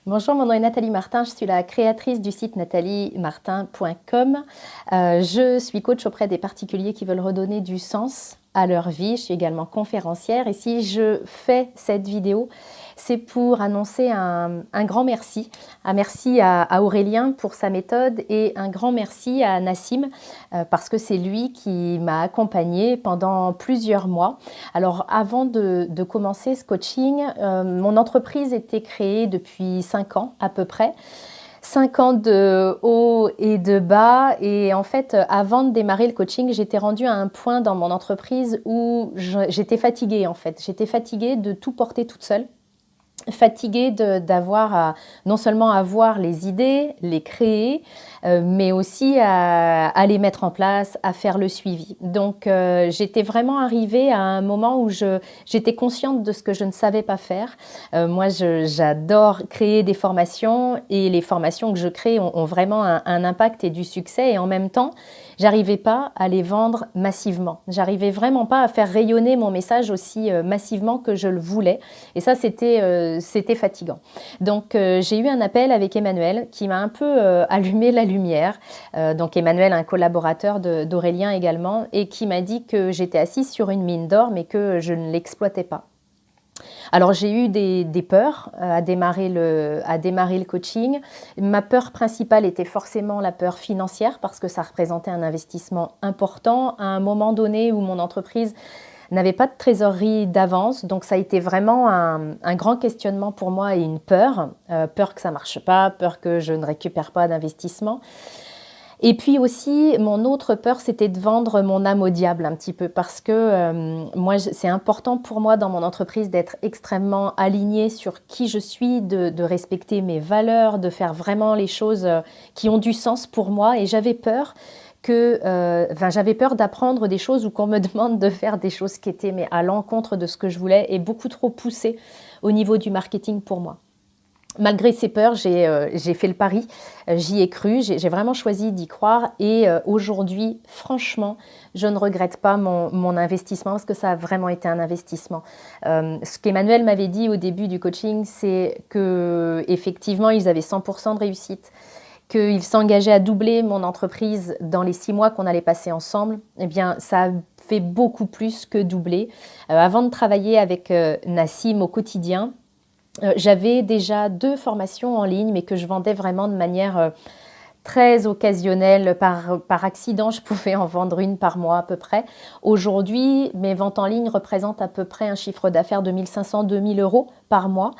Bonjour, mon nom est Nathalie Martin, je suis la créatrice du site nataliemartin.com. Je suis coach auprès des particuliers qui veulent redonner du sens à leur vie. Je suis également conférencière et si je fais cette vidéo, c'est pour annoncer un grand merci. Un merci à Aurélien pour sa méthode et un grand merci à Nassim parce que c'est lui qui m'a accompagnée pendant plusieurs mois. Alors avant de commencer ce coaching, mon entreprise était créée depuis 5 ans à peu près. 5 ans de haut et de bas et en fait avant de démarrer le coaching j'étais rendue à un point dans mon entreprise où j'étais fatiguée en fait. J'étais fatiguée de tout porter toute seule. Fatiguée d'avoir non seulement avoir les idées, les créer, mais aussi à les mettre en place, à faire le suivi. Donc j'étais vraiment arrivée à un moment où j'étais consciente de ce que je ne savais pas faire. Moi j'adore créer des formations et les formations que je crée ont vraiment un impact et du succès et en même temps j'arrivais pas à les vendre massivement. J'arrivais vraiment pas à faire rayonner mon message aussi massivement que je le voulais et ça c'était fatigant. Donc j'ai eu un appel avec Emmanuel qui m'a un peu allumé la lumière. Donc Emmanuel, un collaborateur d'Aurélien également, et qui m'a dit que j'étais assise sur une mine d'or mais que je ne l'exploitais pas. Alors j'ai eu des peurs à démarrer le coaching. Ma peur principale était forcément la peur financière parce que ça représentait un investissement important à un moment donné où mon entreprise n'avait pas de trésorerie d'avance, donc ça a été vraiment un grand questionnement pour moi et une peur, peur que ça ne marche pas, peur que je ne récupère pas d'investissement. Et puis aussi, mon autre peur, c'était de vendre mon âme au diable un petit peu parce que moi, c'est important pour moi dans mon entreprise d'être extrêmement alignée sur qui je suis, de respecter mes valeurs, de faire vraiment les choses qui ont du sens pour moi. Et j'avais peur j'avais peur d'apprendre des choses ou qu'on me demande de faire des choses qui étaient mais à l'encontre de ce que je voulais et beaucoup trop poussées au niveau du marketing pour moi. Malgré ces peurs, j'ai fait le pari, j'y ai cru, j'ai vraiment choisi d'y croire et aujourd'hui, franchement, je ne regrette pas mon investissement parce que ça a vraiment été un investissement. Ce qu'Emmanuel m'avait dit au début du coaching, c'est qu'effectivement, ils avaient 100% de réussite, qu'ils s'engageaient à doubler mon entreprise dans les 6 mois qu'on allait passer ensemble. Eh bien, ça a fait beaucoup plus que doubler. Avant de travailler avec Nassim au quotidien, j'avais déjà 2 formations en ligne, mais que je vendais vraiment de manière très occasionnelle. Par accident, je pouvais en vendre une par mois à peu près. Aujourd'hui, mes ventes en ligne représentent à peu près un chiffre d'affaires de 1 500 – 2 000 euros par mois.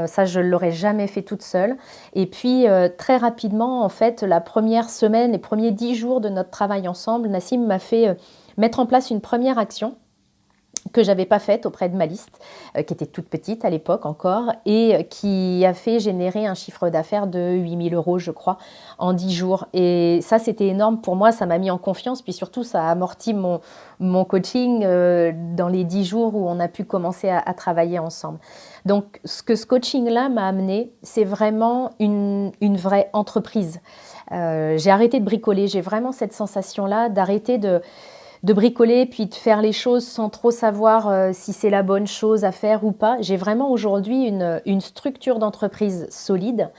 Ça, je ne l'aurais jamais fait toute seule. Et puis, très rapidement, en fait, la première semaine, les premiers 10 jours de notre travail ensemble, Nassim m'a fait mettre en place une première action que j'avais pas faite auprès de ma liste, qui était toute petite à l'époque encore, et qui a fait générer un chiffre d'affaires de 8 000 euros, je crois, en 10 jours. Et ça, c'était énorme pour moi, ça m'a mis en confiance, puis surtout, ça a amorti mon coaching dans les 10 jours où on a pu commencer à travailler ensemble. Donc, ce que ce coaching-là m'a amené, c'est vraiment une vraie entreprise. J'ai arrêté de bricoler, j'ai vraiment cette sensation-là d'arrêter de bricoler puis de faire les choses sans trop savoir si c'est la bonne chose à faire ou pas. J'ai vraiment aujourd'hui une structure d'entreprise solide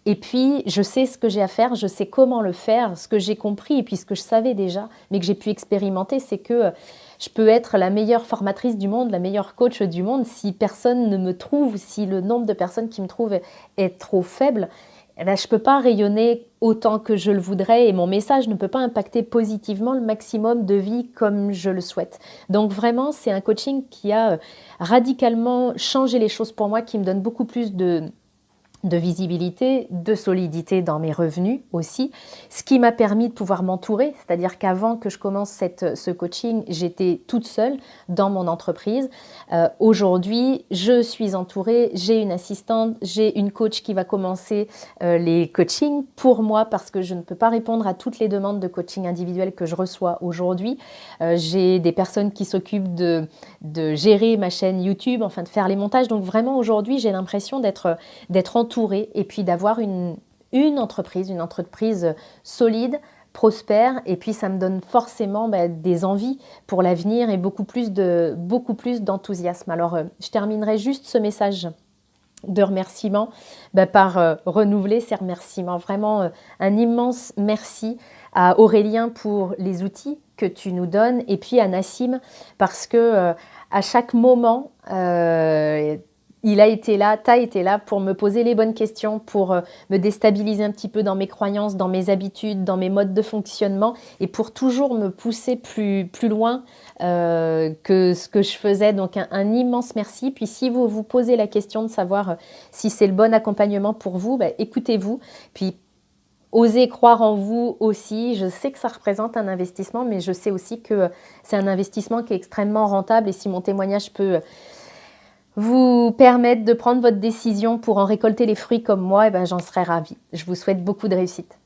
et puis je sais ce que j'ai à faire, je sais comment le faire. Ce que j'ai compris et puis ce que je savais déjà, mais que j'ai pu expérimenter, c'est que je peux être la meilleure formatrice du monde, la meilleure coach du monde. Si personne ne me trouve, si le nombre de personnes qui me trouvent est trop faible, eh bien, je ne peux pas rayonner autant que je le voudrais et mon message ne peut pas impacter positivement le maximum de vie comme je le souhaite. Donc vraiment, c'est un coaching qui a radicalement changé les choses pour moi, qui me donne beaucoup plus de visibilité, de solidité dans mes revenus aussi, ce qui m'a permis de pouvoir m'entourer, c'est-à-dire qu'avant que je commence ce coaching, j'étais toute seule dans mon entreprise. Aujourd'hui, je suis entourée, j'ai une assistante, j'ai une coach qui va commencer les coachings pour moi parce que je ne peux pas répondre à toutes les demandes de coaching individuel que je reçois aujourd'hui. J'ai des personnes qui s'occupent de gérer ma chaîne YouTube, enfin de faire les montages. Donc vraiment aujourd'hui, j'ai l'impression d'être entourée et puis d'avoir une entreprise solide, prospère, et puis ça me donne forcément des envies pour l'avenir et beaucoup plus d'enthousiasme. Alors je terminerai juste ce message de remerciements par renouveler ces remerciements. Vraiment un immense merci à Aurélien pour les outils que tu nous donnes et puis à Nassim parce que à chaque moment, il a été là, tu as été là pour me poser les bonnes questions, pour me déstabiliser un petit peu dans mes croyances, dans mes habitudes, dans mes modes de fonctionnement et pour toujours me pousser plus loin que ce que je faisais. Donc un immense merci. Puis si vous vous posez la question de savoir si c'est le bon accompagnement pour vous, écoutez-vous. Puis osez croire en vous aussi. Je sais que ça représente un investissement, mais je sais aussi que c'est un investissement qui est extrêmement rentable. Et si mon témoignage peut vous permettre de prendre votre décision pour en récolter les fruits comme moi, j'en serais ravie. Je vous souhaite beaucoup de réussite.